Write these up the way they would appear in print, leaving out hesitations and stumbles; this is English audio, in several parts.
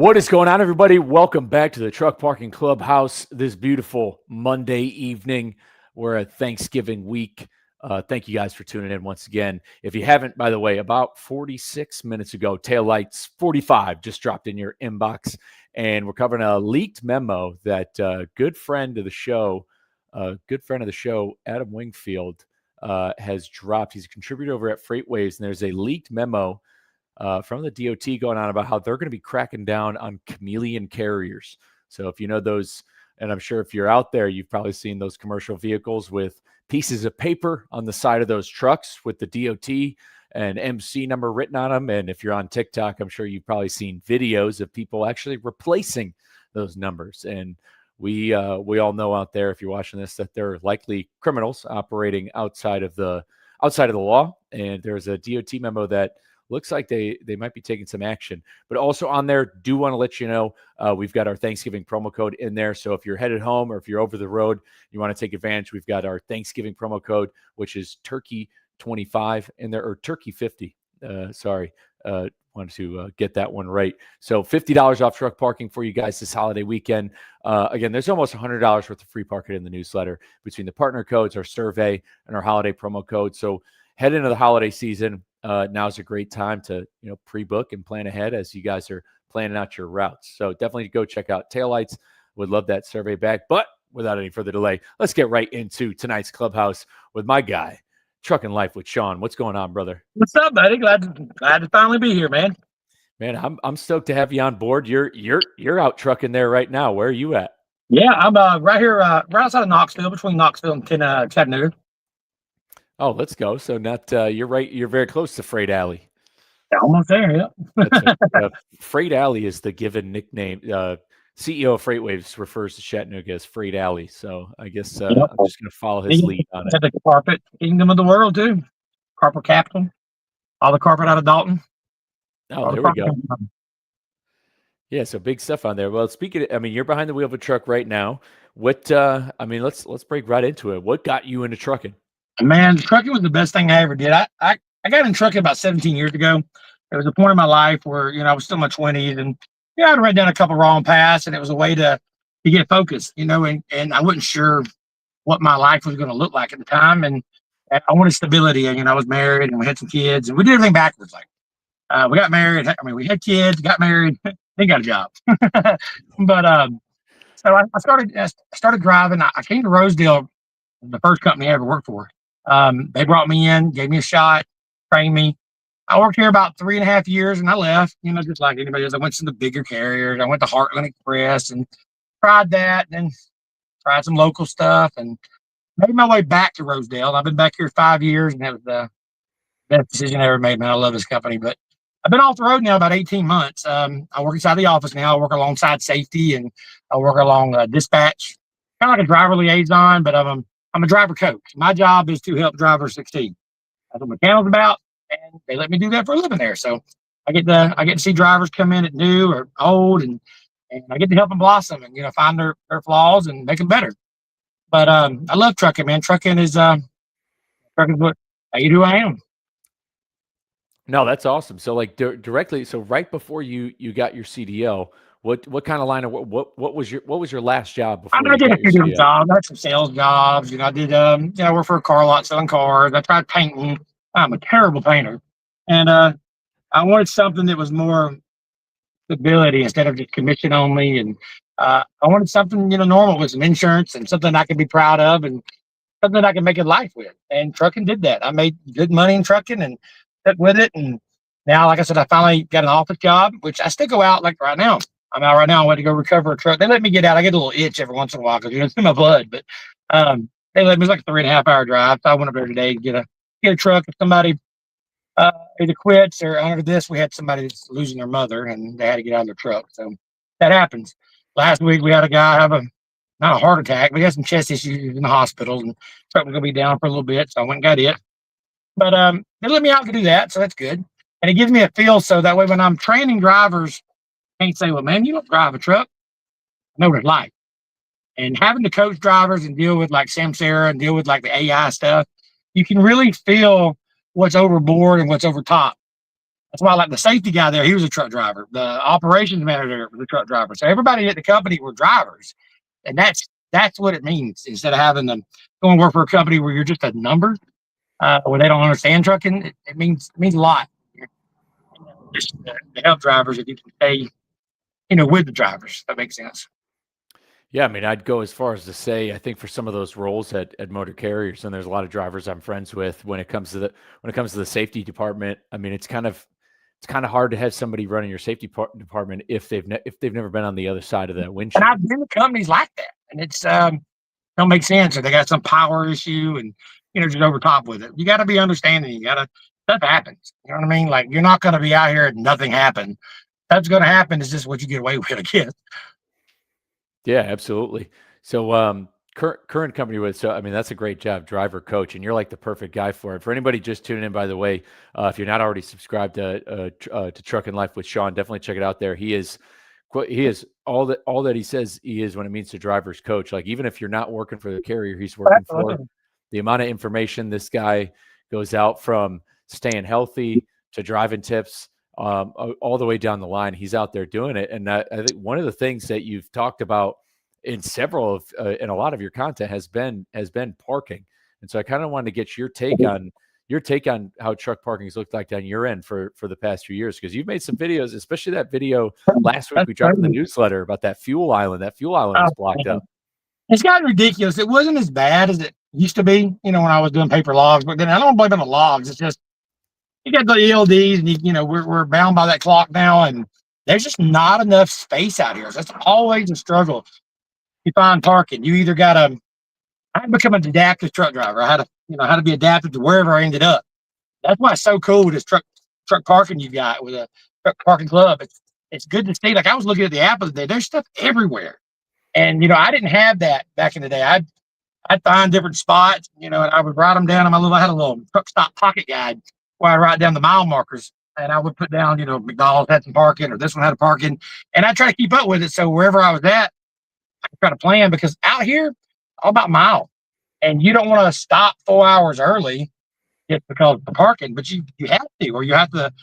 What is going on, everybody? Welcome back to the Truck Parking Clubhouse this beautiful Monday evening. We're at Thanksgiving week. Thank you guys for tuning in once again. If you haven't, by the way, about 46 minutes ago, Taillights 45 just dropped in your inbox, and we're covering a leaked memo that good friend of the show, Adam Wingfield, has dropped. He's a contributor over at FreightWaves, and there's a leaked memo from the DOT going on about how they're going to be cracking down on chameleon carriers. So if you know those, and I'm sure if you're out there, you've probably seen those commercial vehicles with pieces of paper on the side of those trucks with the DOT and MC number written on them. And if you're on TikTok, I'm sure you've probably seen videos of people actually replacing those numbers. And we all know out there, if you're watching this, that there are likely criminals operating outside of the law. And there's a DOT memo that looks like they might be taking some action. But also on there, do want to let you know, we've got our Thanksgiving promo code in there. So if you're headed home or if you're over the road, you want to take advantage, we've got our Thanksgiving promo code, which is Turkey25 in there, or Turkey50. Wanted to get that one right. So $50 off truck parking for you guys this holiday weekend. Again, there's almost $100 worth of free parking in the newsletter between the partner codes, our survey, and our holiday promo code. So head into the holiday season. Now's a great time to pre-book and plan ahead as you guys are planning out your routes. So definitely go check out Taillights. Would love that survey back. But without any further delay, let's get right into tonight's Clubhouse with my guy, Truckin' Life with Sean. What's going on, brother? What's up, buddy? Glad to finally be here, man. Man, I'm stoked to have you on board. You're out trucking there right now. Where are you at? Yeah, I'm right here, right outside of Knoxville, between Knoxville and Chattanooga. Oh, let's go. So you're right. You're very close to Freight Alley. Yeah, almost there, yeah. Freight Alley is the given nickname. CEO of FreightWaves refers to Chattanooga as Freight Alley. So I guess I'm just going to follow his lead on it. The carpet kingdom of the world, too. Carpet capital. All the carpet out of Dalton. Oh, there we go. Yeah, so big stuff on there. Well, speaking of, you're behind the wheel of a truck right now. What, let's break right into it. What got you into trucking? Man, trucking was the best thing I ever did. I got in trucking about 17 years ago. There was a point in my life where, I was still in my 20s, and I'd read down a couple wrong paths, and it was a way to get focused, and I wasn't sure what my life was going to look like at the time. And I wanted stability. And, I was married and we had some kids, and we did everything backwards. Like, we got married. We had kids, got married, then got a job. But, so I started driving. I came to Rosedale, the first company I ever worked for. They brought me in, gave me a shot, trained me. I worked here about 3.5 years, and I left, just like anybody else. I went to the bigger carriers. I went to Heartland Express and tried that, then tried some local stuff, and made my way back to Rosedale. I've been back here 5 years, and that was the best decision I ever made, man. I love this company. But I've been off the road now about 18 months. I work inside the office now. I work alongside safety, and I work along dispatch, kind of like a driver liaison, but I'm a driver coach. My job is to help drivers succeed. That's what McCann's about, and they let me do that for a living there. So I get to see drivers come in at new or old, and I get to help them blossom and find their flaws and make them better. But I love trucking, man. Trucking is what made who I am. No, that's awesome. So like directly, so right before you got your CDL, what kind of line of what was your last job before? I did a few different jobs. I had some sales jobs. I did I worked for a car lot selling cars. I tried painting. I'm a terrible painter, and I wanted something that was more stability instead of just commission only. And I wanted something normal with some insurance and something I could be proud of and something I could make a life with. And trucking did that. I made good money in trucking and stuck with it. And now, like I said, I finally got an office job, which I still go out like right now. I'm out right now. I went to go recover a truck. They let me get out. I get a little itch every once in a while because it's in my blood. But they let me. It's like a 3.5 hour drive. So I went up there today to get a truck. If somebody either quits or under this, we had somebody that's losing their mother and they had to get out of their truck. So that happens. Last week we had a guy have not a heart attack, but he had some chest issues in the hospital, and the truck was gonna be down for a little bit. So I went and got it. But they let me out to do that, so that's good. And it gives me a feel so that way when I'm training drivers, I can't say, well, man, you don't drive a truck. I know what it's like. And having to coach drivers and deal with like Samsara and deal with like the AI stuff, you can really feel what's overboard and what's over top. That's why, like the safety guy there, he was a truck driver. The operations manager was a truck driver. So everybody at the company were drivers, and that's what it means. Instead of having them go and work for a company where you're just a number, where they don't understand trucking, it means a lot. Just to help drivers if you can stay, with the drivers. That makes sense. Yeah, I mean, I'd go as far as to say, I think for some of those roles at motor carriers, and there's a lot of drivers I'm friends with when it comes to the safety department. I mean, it's kind of hard to have somebody running your safety department if they've never been on the other side of that And windshield. I've been to companies like that, and it's don't make sense, or they got some power issue, and just over top with it. You got to be understanding. You got to stuff happens. You know what I mean? Like you're not going to be out here and nothing happened. That's going to happen. Is just what you get away with, I guess. Yeah, absolutely. So, current company with, so I mean, that's a great job, driver coach, and you're like the perfect guy for it. For anybody just tuning in, by the way, if you're not already subscribed to Truckin' Life with Sean, definitely check it out there. He is all that he says he is when it means to drivers coach. Like even if you're not working for the carrier, he's working for. The amount of information this guy goes out from staying healthy to driving tips, all the way down the line. He's out there doing it. And I think one of the things that you've talked about in in a lot of your content has been parking. And so I kind of wanted to get your take on how truck parking's looked like on your end for the past few years, because you've made some videos, especially that video last week we dropped in the newsletter about that fuel island. That fuel island was blocked up. It's gotten ridiculous. It wasn't as bad as it used to be, when I was doing paper logs. But then I don't blame it on the logs. It's just you got the ELDs, and we're bound by that clock now, and there's just not enough space out here. So that's always a struggle. You find parking. You either got to. I become an adaptive truck driver. I had to be adaptive to wherever I ended up. That's why it's so cool with this truck parking you got with a truck parking club. It's good to see. Like I was looking at the app the other day. There's stuff everywhere. And I didn't have that back in the day. I'd find different spots, and I would write them down on I had a little truck stop pocket guide where I write down the mile markers, and I would put down, McDonald's had some parking, or this one had a parking, and I try to keep up with it. So wherever I was at, I try to plan, because out here, all about mile, and you don't want to stop 4 hours early just because of the parking, but you have to, or you have to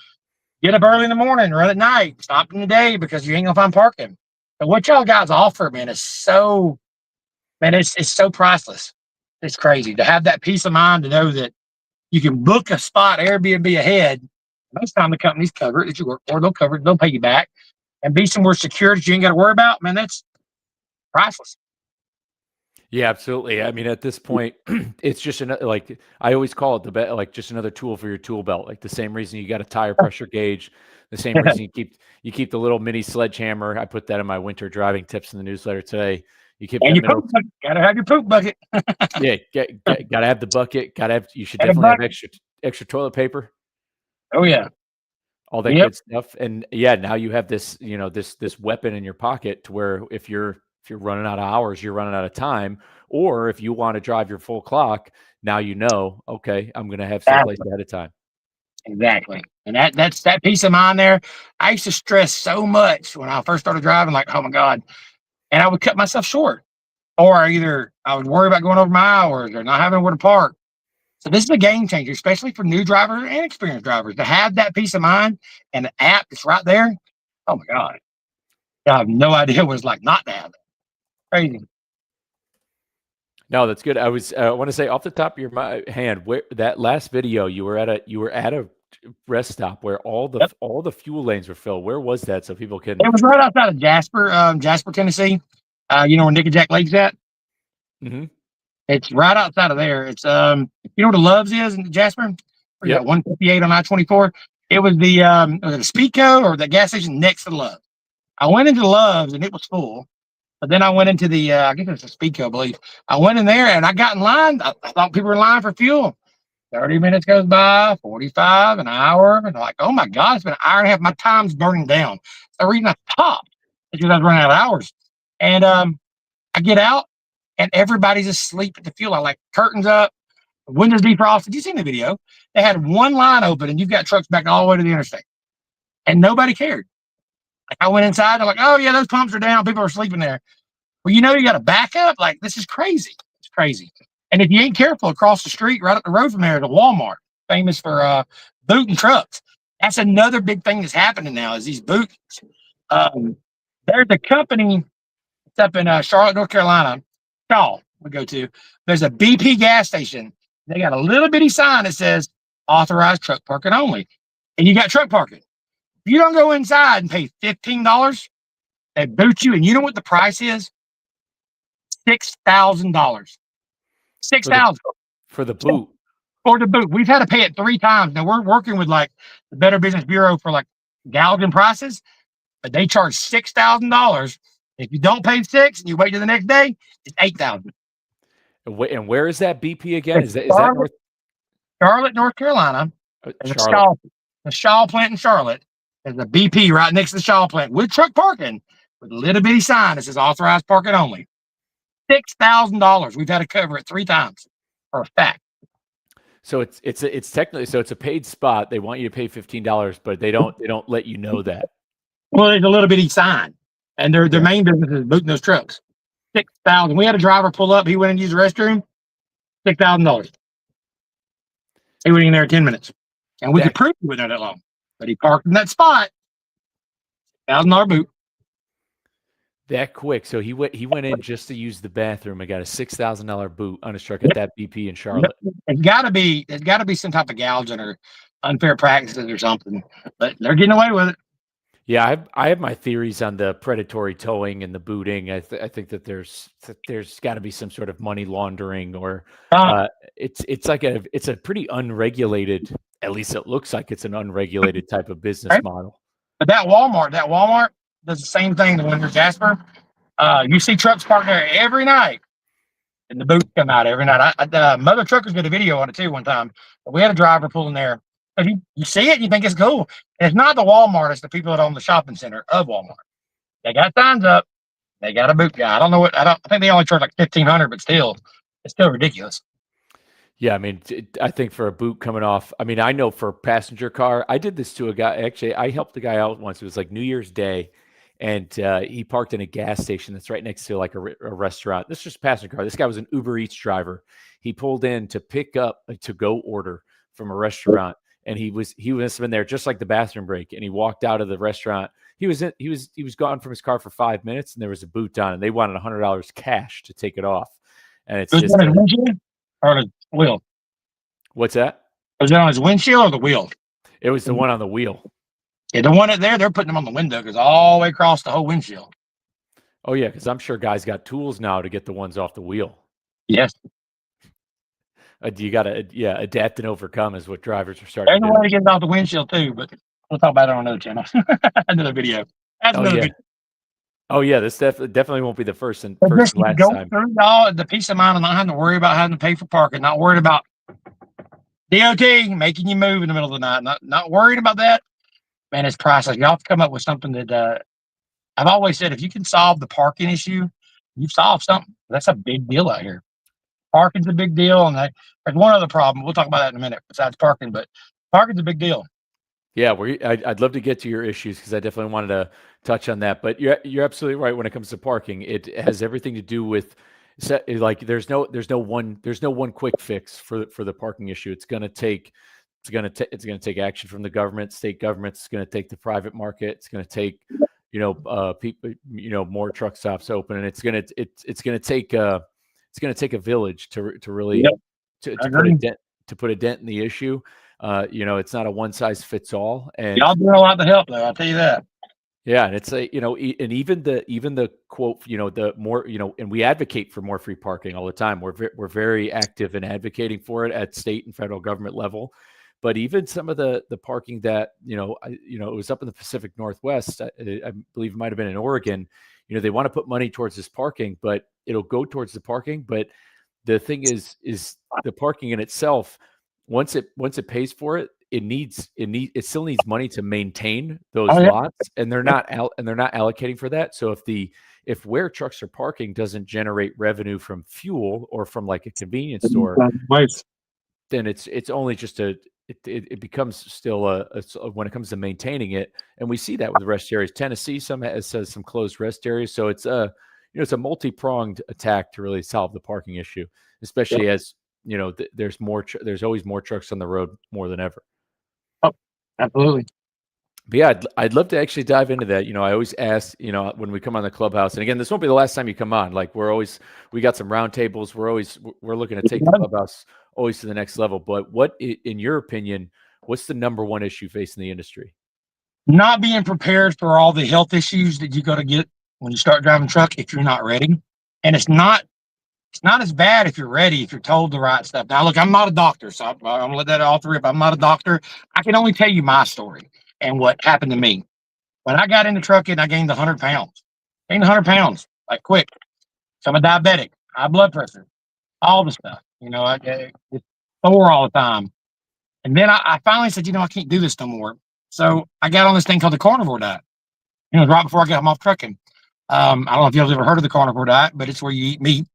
get up early in the morning, run at night, stop in the day because you ain't gonna find parking. And what y'all guys offer, man, is so, man, it's so priceless. It's crazy to have that peace of mind to know that you can book a spot Airbnb ahead. Most time the companies cover it that you work for, they'll cover it, they'll pay you back, and be somewhere secure that you ain't got to worry about. Man, that's priceless. Yeah, absolutely. I mean, at this point, it's just like I always call it like just another tool for your tool belt. Like the same reason you got a tire pressure gauge, the same reason you keep the little mini sledgehammer. I put that in my winter driving tips in the newsletter today. You keep And that your middle. poop bucket. Gotta have your poop bucket. Yeah, gotta have the bucket. You should definitely have extra toilet paper. Oh yeah, all that good stuff. And yeah, now you have this, this weapon in your pocket to where if you're running out of hours, you're running out of time, or if you want to drive your full clock, now okay, I'm going to have someplace ahead of time. Exactly. And that's that peace of mind there. I used to stress so much when I first started driving, like, oh my God. And I would cut myself short. Or I would worry about going over my hours or not having where to park. So this is a game changer, especially for new drivers and experienced drivers, to have that peace of mind and the app that's right there. Oh my God. I have no idea what it's like not to have it. Crazy. No, that's good. I want to say off the top of your hand, where that last video you were at a rest stop where all the fuel lanes were filled. Where was that so people can? It was right outside of Jasper, Tennessee. Where Nickajack Lake's at? Mm-hmm. It's right outside of there. It's you know what the Loves is in Jasper? Yeah, 158 on I-24. It was the Speedco or the gas station next to the Loves. I went into the Loves and it was full. But then I went into the I guess it's a Speedco, I believe. I went in there and I got in line. I thought people were in line for fuel. 30 minutes goes by, 45, an hour, and I'm like, oh my God, it's been an hour and a half. My time's burning down. The reason I stopped is because I was running out of hours. And I get out and everybody's asleep at the fuel line, like curtains up, windows defrosted. You seen the video? They had one line open and you've got trucks back all the way to the interstate. And nobody cared. Like I went inside, they're like, oh yeah, those pumps are down. People are sleeping there. Well, you got to back up. Like, this is crazy. It's crazy. And if you ain't careful, across the street, right up the road from there, is a Walmart, famous for booting trucks. That's another big thing that's happening now is these boots. There's a company it's up in Charlotte, North Carolina. Shaw we go to. There's a BP gas station. They got a little bitty sign that says authorized truck parking only, and you got truck parking. If you don't go inside and pay $15, they boot you, and you know what the price is? $6,000. Six for the thousand for the boot. for the boot. We've had to pay it 3 times. Now we're working with like the Better Business Bureau for like gouging prices, but they charge $6,000. If you don't pay six and you wait till the next day, it's 8,000. And where is that BP again? Is that Charlotte, North Carolina? There's Charlotte? The Shaw plant in Charlotte. There's a BP right next to the Shaw plant with truck parking, with a little bitty sign that says authorized parking only. $6,000. We've had to cover it 3 times for a fact. So it's technically it's a paid spot. They want you to pay $15, but they don't let you know that. Well, there's a little bitty sign, and their main business is booting those trucks. 6,000. We had a driver pull up. He went and used the restroom. $6,000. He went in there 10 minutes, and we could prove he went there that long. But he parked in that spot. $1,000 boot. That quick. So he went in just to use the bathroom and got a $6,000 boot on his truck at that BP in Charlotte. It's got to be some type of gouging or unfair practices or something. But they're getting away with it. Yeah, I have my theories on the predatory towing and the booting. I think that there's got to be some sort of money laundering, or it's a pretty unregulated. At least it looks like it's an unregulated type of business model. But that Walmart does the same thing when you're Jasper. You see trucks parked there every night, and the boots come out every night. Mother Truckers did a video on it too one time. But we had a driver pulling there. But you see it, and you think it's cool. And it's not the Walmart; it's the people that own the shopping center of Walmart. They got signs up. They got a boot guy. I don't know what. I think they only charge like $1,500, but still, it's still ridiculous. Yeah, I mean, I think for a boot coming off, I mean, I know for a passenger car, I did this to a guy. Actually, I helped a guy out once. It was like New Year's Day, and he parked in a gas station that's right next to like a restaurant. This is just a passenger car. This guy was an Uber Eats driver. He pulled in to pick up a to-go order from a restaurant, and he must have been there just like the bathroom break. And he walked out of the restaurant. He was gone from his car for 5 minutes, and there was a boot on, and they wanted $100 cash to take it off. And it's just or the wheel. What's that? Was it on his windshield or the wheel? It was the one on the wheel. Yeah, the one they're putting them on the window because all the way across the whole windshield. Oh yeah, because I'm sure guys got tools now to get the ones off the wheel. Yes. You got to adapt and overcome is what drivers are starting to do. There's a way to get it off the windshield too, but we'll talk about it on another channel. Another video. Video. Oh yeah, this definitely won't be the first and last time. Through all the peace of mind of not having to worry about having to pay for parking, not worried about DOT making you move in the middle of the night, not worried about that. Man, it's priceless. Y'all have to come up with something that I've always said, if you can solve the parking issue, you've solved something. That's a big deal out here. Parking's a big deal, and there's one other problem. We'll talk about that in a minute besides parking, but parking's a big deal. Yeah, I'd love to get to your issues because I definitely wanted to touch on that. But you're absolutely right when it comes to parking. It has everything to do with like there's no one quick fix for the parking issue. It's going to take action from the government, state governments. It's going to take the private market. It's going to take people, more truck stops open, and it's going to take a village to really to put a dent in the issue. It's not a one size fits all, and y'all doing a lot to help though. I'll tell you that. Yeah, and it's and even the quote, the more, and we advocate for more free parking all the time. We're very active in advocating for it at state and federal government level. But even some of the parking that it was up in the Pacific Northwest, I believe it might have been in Oregon. They want to put money towards this parking, but it'll go towards the parking. But the thing is the parking in itself, once it pays for it, it still needs money to maintain those lots, and they're not allocating for that. So if where trucks are parking doesn't generate revenue from fuel or from like a convenience store, then it's only just it becomes still when it comes to maintaining it. And we see that with rest areas. Tennessee has some closed rest areas, so it's a multi-pronged attack to really solve the parking issue, especially as there's always more trucks on the road more than ever. Absolutely. But yeah, I'd love to actually dive into that. I always ask, when we come on the Clubhouse, and again, this won't be the last time you come on. Like we got some roundtables. We're looking to take the Clubhouse always to the next level. But what, in your opinion, what's the number one issue facing the industry? Not being prepared for all the health issues that you got to get when you start driving truck if you're not ready. And it's not as bad if you're ready, if you're told the right stuff. Now, look, I'm not a doctor, so I'm gonna let that off the rip. I'm not a doctor. I can only tell you my story and what happened to me. When I got into trucking, I gained 100 pounds. Gained 100 pounds, like quick. So I'm a diabetic, high blood pressure, all the stuff. I it's sore all the time. And then I finally said, I can't do this no more. So I got on this thing called the carnivore diet. Right before I got home off trucking. I don't know if you've ever heard of the carnivore diet, but it's where you eat meat.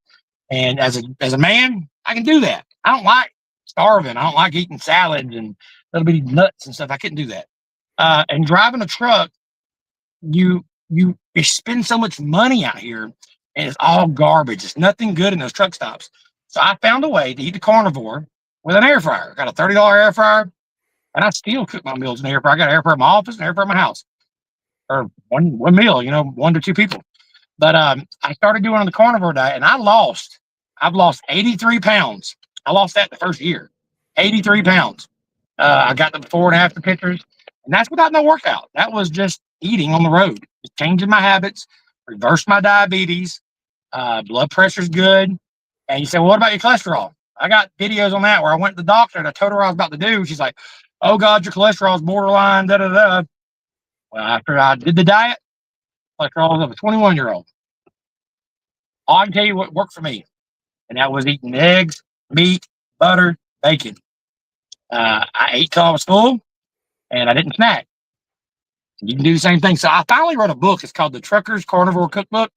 And as a man, I can do that. I don't like starving. I don't like eating salads and little bitty nuts and stuff. I couldn't do that. And driving a truck, you spend so much money out here, and it's all garbage. It's nothing good in those truck stops. So I found a way to eat the carnivore with an air fryer. Got a $30 air fryer, and I still cook my meals in the air fryer. I got an air fryer in my office, and an air fryer in my house, or one meal. 1 to 2 people. But I started doing on the carnivore diet, and I've lost 83 pounds. I lost that the first year, 83 pounds. I got the before and after pictures, and that's without no workout. That was just eating on the road, just changing my habits, reversed my diabetes. Blood pressure's good. And you say, well, what about your cholesterol? I got videos on that where I went to the doctor and I told her what I was about to do. She's like, oh God, your cholesterol's borderline, da da da. Well, after I did the diet, cholesterol was of a 21-year-old. All I can tell you what worked for me, and that was eating eggs, meat, butter, bacon. I ate till I was full, and I didn't snack. You can do the same thing. So I finally wrote a book. It's called The Trucker's Carnivore Cookbook.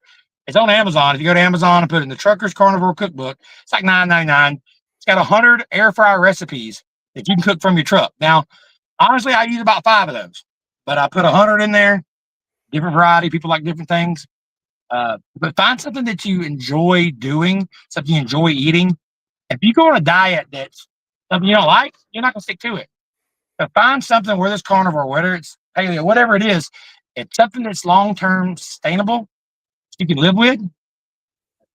It's on Amazon. If you go to Amazon and put in The Trucker's Carnivore Cookbook, it's like $9.99. It's got 100 air fryer recipes that you can cook from your truck. Now, honestly, I use about 5 of those, but I put 100 in there, different variety. People like different things. But find something that you enjoy doing, something you enjoy eating. If you go on a diet that's something you don't like, you're not going to stick to it. But find something, whether it's carnivore, whether it's paleo, whatever it is, it's something that's long-term sustainable, you can live with.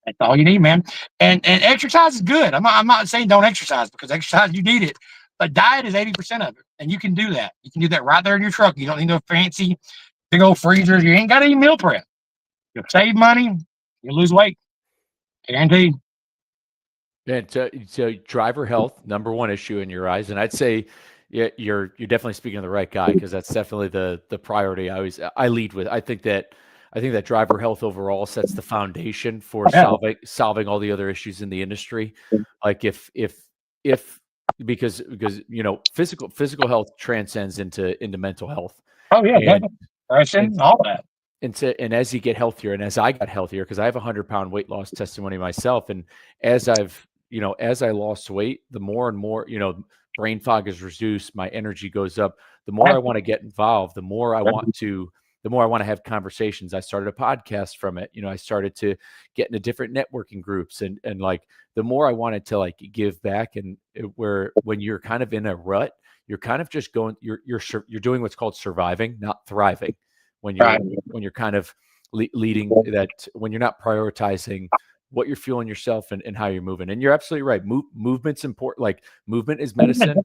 That's all you need, man. And exercise is good. I'm not saying don't exercise, because exercise, you need it. But diet is 80% of it. And you can do that. You can do that right there in your truck. You don't need no fancy big old freezers. You ain't got any meal prep. You'll save money, you'll lose weight. Guaranteed. Yeah, so driver health, number one issue in your eyes, and I'd say, yeah, you're definitely speaking to the right guy, because that's definitely the priority. I lead with. I think that driver health overall sets the foundation for solving all the other issues in the industry. Like if because physical health transcends into mental health. Oh yeah, and all that. And as you get healthier, and as I got healthier, because I have a 100-pound weight loss testimony myself, and as I lost weight, the more and more, brain fog is reduced, my energy goes up. The more I want to get involved, the more I want to have conversations. I started a podcast from it. I started to get into different networking groups, and like the more I wanted to like give back, and when you're kind of in a rut, you're kind of just going, you're doing what's called surviving, not thriving. When you're kind of leading that, when you're not prioritizing what you're fueling yourself and how you're moving. And you're absolutely right. Movement's important. Like movement is medicine.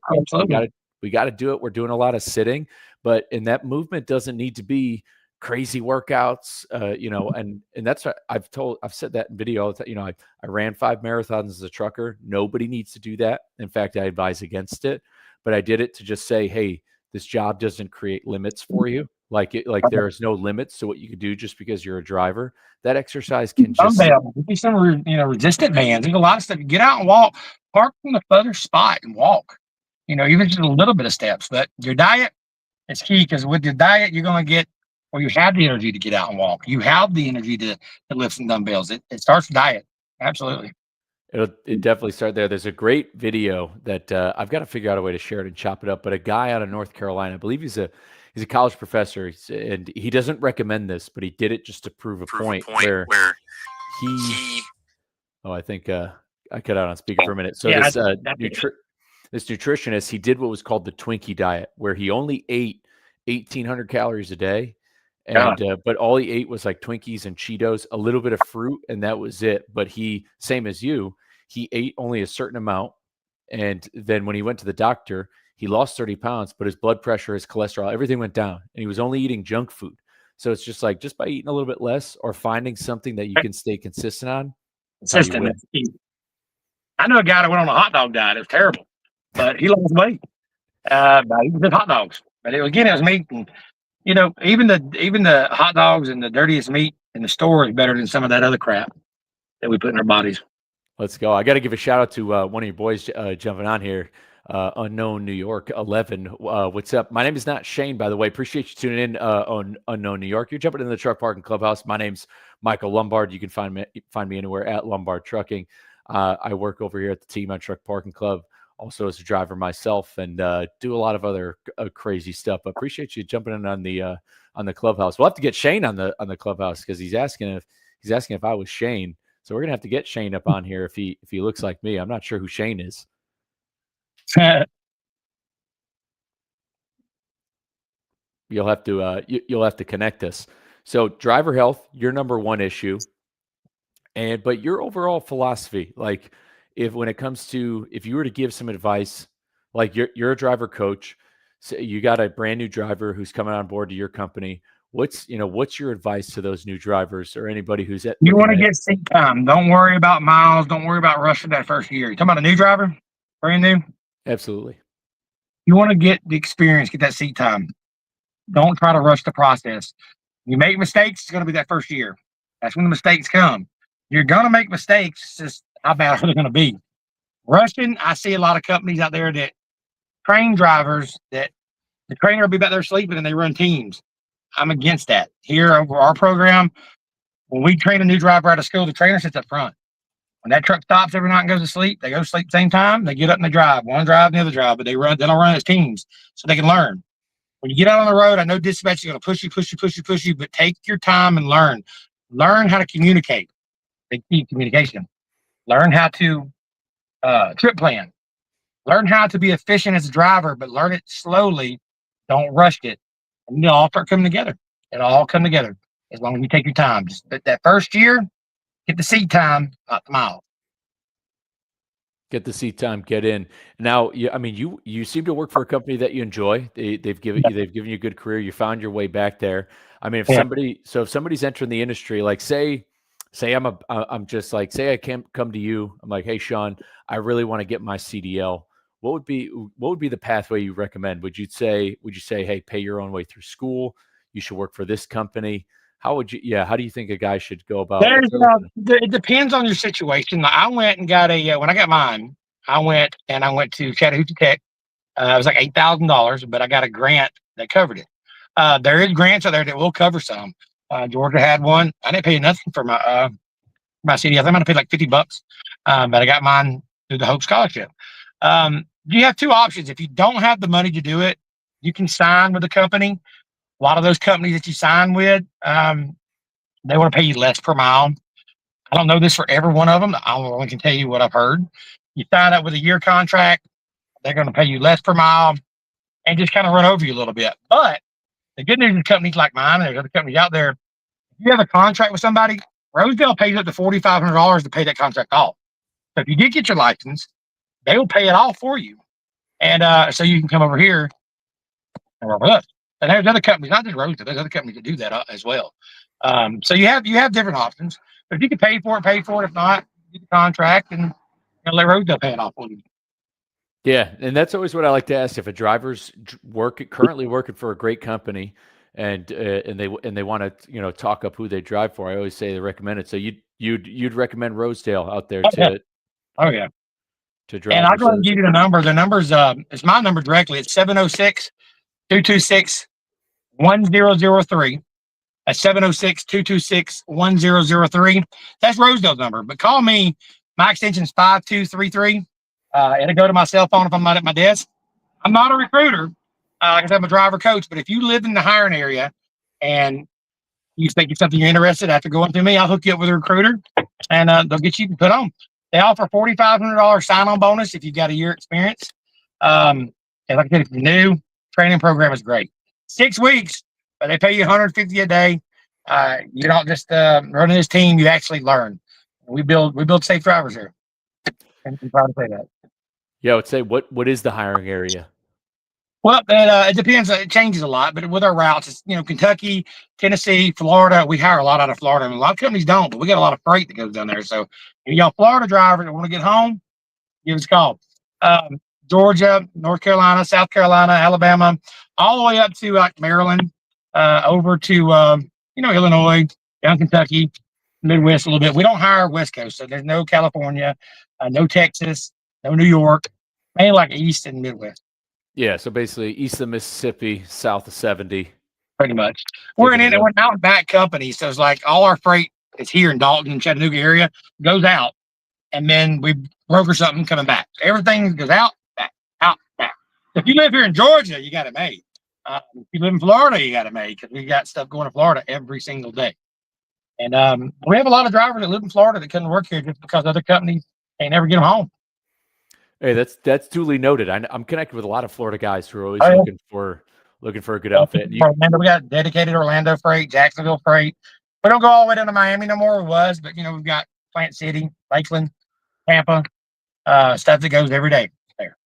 We got to do it. We're doing a lot of sitting, and that movement doesn't need to be crazy workouts, and that's what I've said that in video all the time. I ran 5 marathons as a trucker. Nobody needs to do that. In fact, I advise against it, but I did it to just say, hey, this job doesn't create limits for you. Like there is no limits to what you can do just because you're a driver. That exercise can just be some resistant bands. There's a lot of stuff. Get out and walk. Park from the further spot and walk. Even just a little bit of steps. But your diet is key, because with your diet, you're going to get, or you have the energy to get out and walk. You have the energy to lift some dumbbells. It starts with diet. Absolutely. It definitely started there. There's a great video that I've got to figure out a way to share it and chop it up. But a guy out of North Carolina, I believe he's a college professor, and he doesn't recommend this, but he did it just to prove a point where he. Oh, I think I cut out on speaker for a minute. So this nutritionist, he did what was called the Twinkie diet, where he only ate 1,800 calories a day. And, but all he ate was like Twinkies and Cheetos, a little bit of fruit, and that was it. But he, same as you, he ate only a certain amount. And then when he went to the doctor, he lost 30 pounds, but his blood pressure, his cholesterol, everything went down. And he was only eating junk food. So it's just like, just by eating a little bit less or finding something that you can stay consistent on, that's how you win. I know a guy that went on a hot dog diet. It was terrible, but he lost weight. He did hot dogs, but it was meat, and even the hot dogs and the dirtiest meat in the store is better than some of that other crap that we put in our bodies. Let's go. I got to give a shout out to one of your boys jumping on here. Unknown New York 11. What's up? My name is not Shane, by the way. Appreciate you tuning in on Unknown New York. You're jumping in the Truck Parking Clubhouse. My name's Michael Lombard. You can find me anywhere at Lombard Trucking. I work over here at the team on Truck Parking Club, also as a driver myself, and do a lot of other crazy stuff. But appreciate you jumping in on the Clubhouse. We'll have to get Shane on the Clubhouse because he's asking if I was Shane. So we're gonna have to get Shane up on here if he looks like me. I'm not sure who Shane is. You'll have to connect us. So driver health, your number one issue, but your overall philosophy, like when it comes to, if you were to give some advice, like you're a driver coach, so you got a brand new driver who's coming on board to your company. What's your advice to those new drivers or anybody who's at? You want to get seat time. Don't worry about miles. Don't worry about rushing that first year. You talking about a new driver, brand new? Absolutely. You want to get the experience, get that seat time. Don't try to rush the process. You make mistakes, it's going to be that first year. That's when the mistakes come. You're going to make mistakes. It's just how bad are they going to be? Rushing, I see a lot of companies out there that train drivers that the trainer will be back there sleeping and they run teams. I'm against that. Here over our program, when we train a new driver out of school, the trainer sits up front. When that truck stops every night and goes to sleep, they go to sleep at the same time. They get up and they drive. One drive, the other drive, but they don't run as teams so they can learn. When you get out on the road, I know dispatch is going to push you, but take your time and learn. Learn how to communicate. They keep communication. Learn how to trip plan. Learn how to be efficient as a driver, but learn it slowly. Don't rush it. And it'll all start coming together. It'll all come together as long as you take your time. Just that first year, get the seat time, not the miles. Get the seat time, get in. Now, you seem to work for a company that you enjoy. They've given you a good career. You found your way back there. I mean, if somebody's entering the industry, like say I'm just like, say I can't come to you. I'm like, hey, Sean, I really want to get my CDL. What would be the pathway you recommend? Would you say, hey, pay your own way through school? You should work for this company. How do you think a guy should go about? It depends on your situation. I went and got when I got mine, I went to Chattahoochee Tech. It was like $8,000, but I got a grant that covered it. There is grants out there that will cover some. Georgia had one. I didn't pay nothing for my CDL. I think I paid like $50, but I got mine through the Hope Scholarship. You have two options. If you don't have the money to do it, you can sign with a company. A lot of those companies that you sign with, they want to pay you less per mile. I don't know this for every one of them. I only can tell you what I've heard. You sign up with a year contract, they're going to pay you less per mile and just kind of run over you a little bit. But the good news is companies like mine, and there's other companies out there, if you have a contract with somebody, Rosedale pays up to $4,500 to pay that contract off. So if you did get your license, they will pay it all for you. And so you can come over here and work with us. And there's other companies, not just Rosedale, there's other companies that do that as well. So you have different options. But if you can pay for it. If not, get the contract and let Rosedale pay it off for you. Yeah, and that's always what I like to ask. If a driver's currently working for a great company, and they want to talk up who they drive for, I always say they recommend it. So you'd recommend Rosedale out there to drive. And I'll go ahead and give you the number. The number's it's my number directly. It's 706-226-1003. That's 706-226-1003. That's Rosedale's number. But call me. My extension's 5233. It'll go to my cell phone if I'm not at my desk. I'm not a recruiter. Like I said, I'm a driver coach. But if you live in the hiring area and you think it's something you're interested after going through me, I'll hook you up with a recruiter and they'll get you put on. They offer $4,500 sign-on bonus if you've got a year experience. And like I said, if you're new, training program is great. 6 weeks, but they pay you 150 a day. You're not just running this team; you actually learn. We build safe drivers here. And I'm proud to say that. Yeah, I would say what is the hiring area? Well, it depends. It changes a lot, but with our routes, it's Kentucky, Tennessee, Florida. We hire a lot out of Florida, and a lot of companies don't, but we got a lot of freight that goes down there. So, if y'all Florida drivers that want to get home, give us a call. Um, Georgia, North Carolina, South Carolina, Alabama, all the way up to like Maryland, over to Illinois, down Kentucky, Midwest a little bit. We don't hire West Coast, so there's no California, no Texas, no New York, mainly like East and Midwest. Yeah, so basically east of Mississippi, south of 70. Pretty much. We're Taking it we're up. an out and back company, so it's like all our freight is here in Dalton and Chattanooga area goes out, and then we broker something coming back. Everything goes out, back, out, back. If you live here in Georgia, you got it made. If you live in Florida, you got it made because we got stuff going to Florida every single day. And we have a lot of drivers that live in Florida that couldn't work here just because other companies can't never get them home. Hey, that's duly noted. I'm connected with a lot of Florida guys who are always Oh, yeah. looking for a good outfit. Orlando, we got dedicated Orlando freight, Jacksonville freight. We don't go all the way down to Miami no more. We was, but we've got Plant City, Lakeland, Tampa, stuff that goes every day there.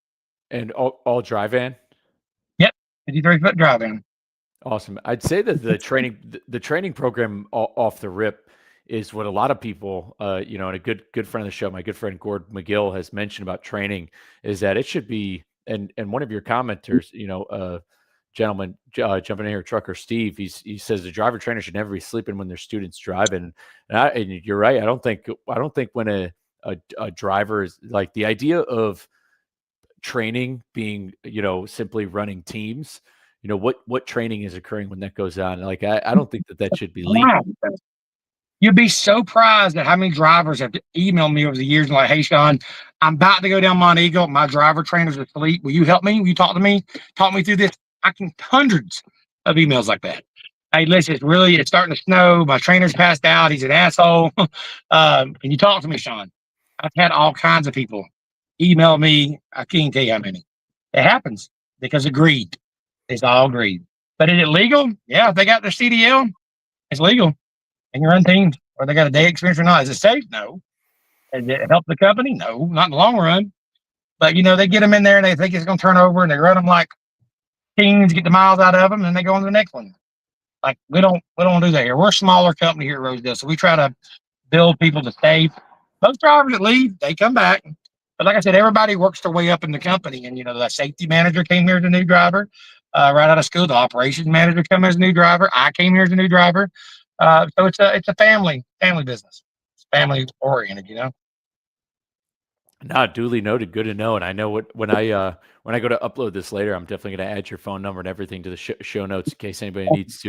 And all dry van. Yep, 53-foot drive in. Awesome. I'd say that the training program off the rip is what a lot of people, and a good friend of the show, my good friend Gord McGill, has mentioned about training is that it should be. And one of your commenters, gentleman jumping in here, trucker Steve, he says the driver trainer should never be sleeping when their students driving. And you're right. I don't think when a driver is like the idea of training being, simply running teams. What training is occurring when that goes on? Like, I don't think that should be legal. You'd be so surprised at how many drivers have emailed me over the years and like, hey, Sean, I'm about to go down Mont Eagle. My driver trainer's asleep. Will you help me? Will you talk to me? Talk me through this. I can hundreds of emails like that. Hey, listen, it's starting to snow. My trainer's passed out. He's an asshole. Can you talk to me, Sean? I've had all kinds of people email me. I can't tell you how many. It happens because of greed. It's all greed. But is it legal? Yeah, if they got their CDL, it's legal. And you run teams, or they got a day experience or not. Is it safe? No. Does it help the company? No, not in the long run. But they get them in there and they think it's going to turn over, and they run them like teams, get the miles out of them, and they go on to the next one. Like we don't do that here. We're a smaller company here at Rosedale, so we try to build people to stay. Most drivers that leave, they come back. But like I said, everybody works their way up in the company. And the safety manager came here as a new driver, right out of school. The operations manager came as a new driver. I came here as a new driver. So it's a family business. It's family oriented. Not duly noted. Good to know. And I know when I go to upload this later, I'm definitely going to add your phone number and everything to the show notes in case anybody's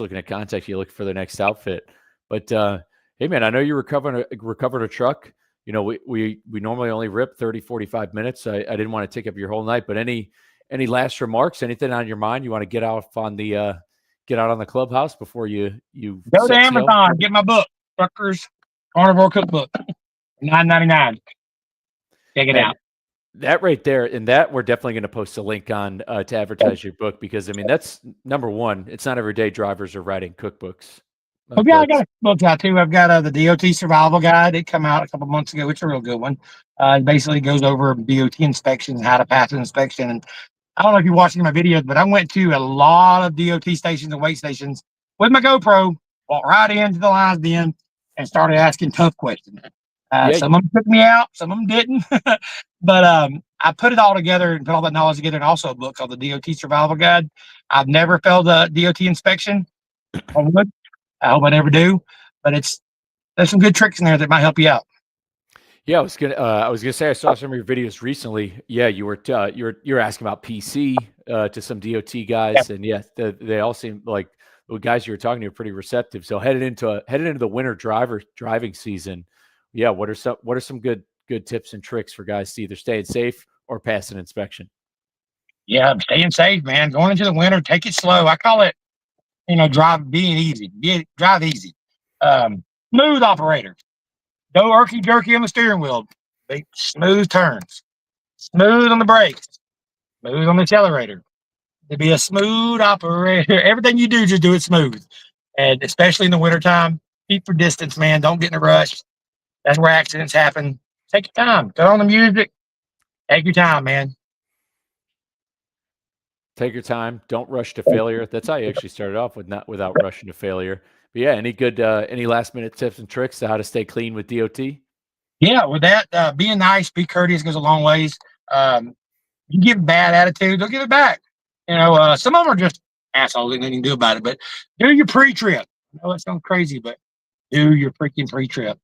looking to contact you, looking for their next outfit. But hey, man, I know you recovered a truck. We normally only rip 30, 45 minutes. I didn't want to take up your whole night, but any last remarks, anything on your mind you want to get out on the Clubhouse before you go to Amazon, get my book, Truckers Carnivore Cookbook, $9.99. Check it out. That right there, and that we're definitely going to post a link on to advertise your book because that's number one. It's not every day drivers are writing cookbooks. I got a book out too. I've got the DOT Survival Guide. It came out a couple months ago. It's a real good one. It basically goes over DOT inspections, how to pass an inspection. And I don't know if you're watching my videos, but I went to a lot of DOT stations and weight stations with my GoPro, walked right into the lines then, and started asking tough questions. Some of them took me out, some of them didn't. But I put it all together and put all that knowledge together, and also a book called the DOT Survival Guide. I've never failed a DOT inspection. I hope I never do, but there's some good tricks in there that might help you out. Yeah, I was gonna say I saw some of your videos recently. Yeah, you were asking about PC to some DOT guys, and they all seem like the guys you were talking to are pretty receptive. So headed into the winter driving season, what are some good tips and tricks for guys to either staying safe or pass an inspection? Yeah, staying safe, man. Going into the winter, take it slow. I call it, being easy. Drive easy. Smooth operator. No irky jerky on the steering wheel. Big smooth turns. Smooth on the brakes, smooth on the accelerator. To be a smooth operator, everything you do, just do it smooth. And especially in the wintertime, keep your distance, man. Don't get in a rush. That's where accidents happen. Take your time. Turn on the music. Take your time, man. Take your time. Don't rush to failure. That's how you actually started off with, not without rushing to failure. But yeah, any last minute tips and tricks to how to stay clean with DOT? Yeah, with that, being nice, be courteous goes a long ways. You give bad attitude, they'll give it back. Some of them are just assholes and nothing you can do about it. But do your pre-trip. I know that sounds crazy, but do your freaking pre-trip.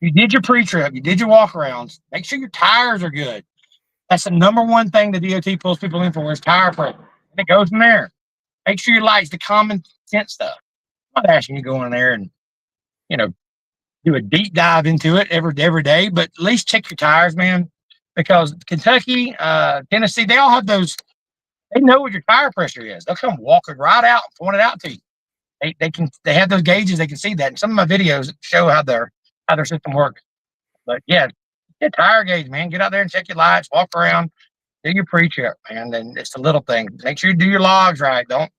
You did your pre-trip, you did your walk-arounds. Make sure your tires are good. That's the number one thing the DOT pulls people in for is tire pressure. And it goes from there. Make sure your lights, the common sense stuff. I'm not asking you to go in there and, you know, do a deep dive into it every day, but at least check your tires, man. Because Kentucky, Tennessee, they all have those. They know what your tire pressure is. They'll come walking right out and point it out to you. They have those gauges. They can see that. And some of my videos show how their system works. But yeah, get tire gauge, man. Get out there and check your lights. Walk around. Do your pre-trip, man. And it's the little things. Make sure you do your logs right. Don't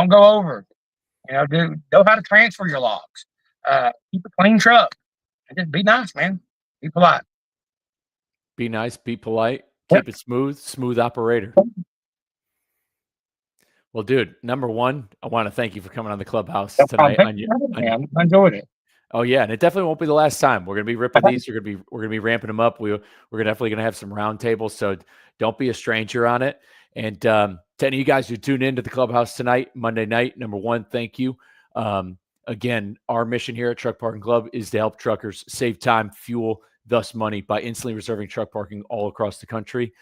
go over. Know how to transfer your logs. Keep a clean truck. And just be nice, man. Be polite. Be nice, be polite, keep it smooth operator. Well, dude, number one, I want to thank you for coming on the Clubhouse tonight. I enjoyed it. Oh yeah, and it definitely won't be the last time. We're gonna be ripping these. We're gonna be ramping them up. We're definitely gonna have some round tables. So don't be a stranger on it. And to any of you guys who tune into the Clubhouse tonight, Monday night, number one, thank you. Again, our mission here at Truck Parking Club is to help truckers save time, fuel, thus money by instantly reserving truck parking all across the country.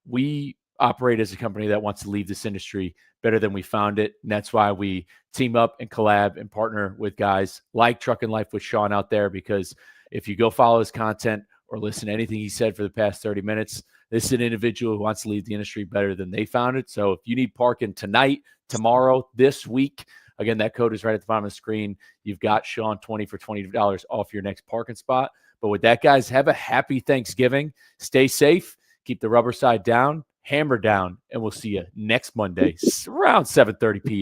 We operate as a company that wants to leave this industry better than we found it. And that's why we team up and collab and partner with guys like Truckin' Life with Sean out there, because if you go follow his content or listen to anything he said for the past 30 minutes, this is an individual who wants to leave the industry better than they found it. So if you need parking tonight, tomorrow, this week, again, that code is right at the bottom of the screen. You've got Sean 20 for $20 off your next parking spot. But with that, guys, have a happy Thanksgiving. Stay safe. Keep the rubber side down, hammer down, and we'll see you next Monday around 7:30 p.m.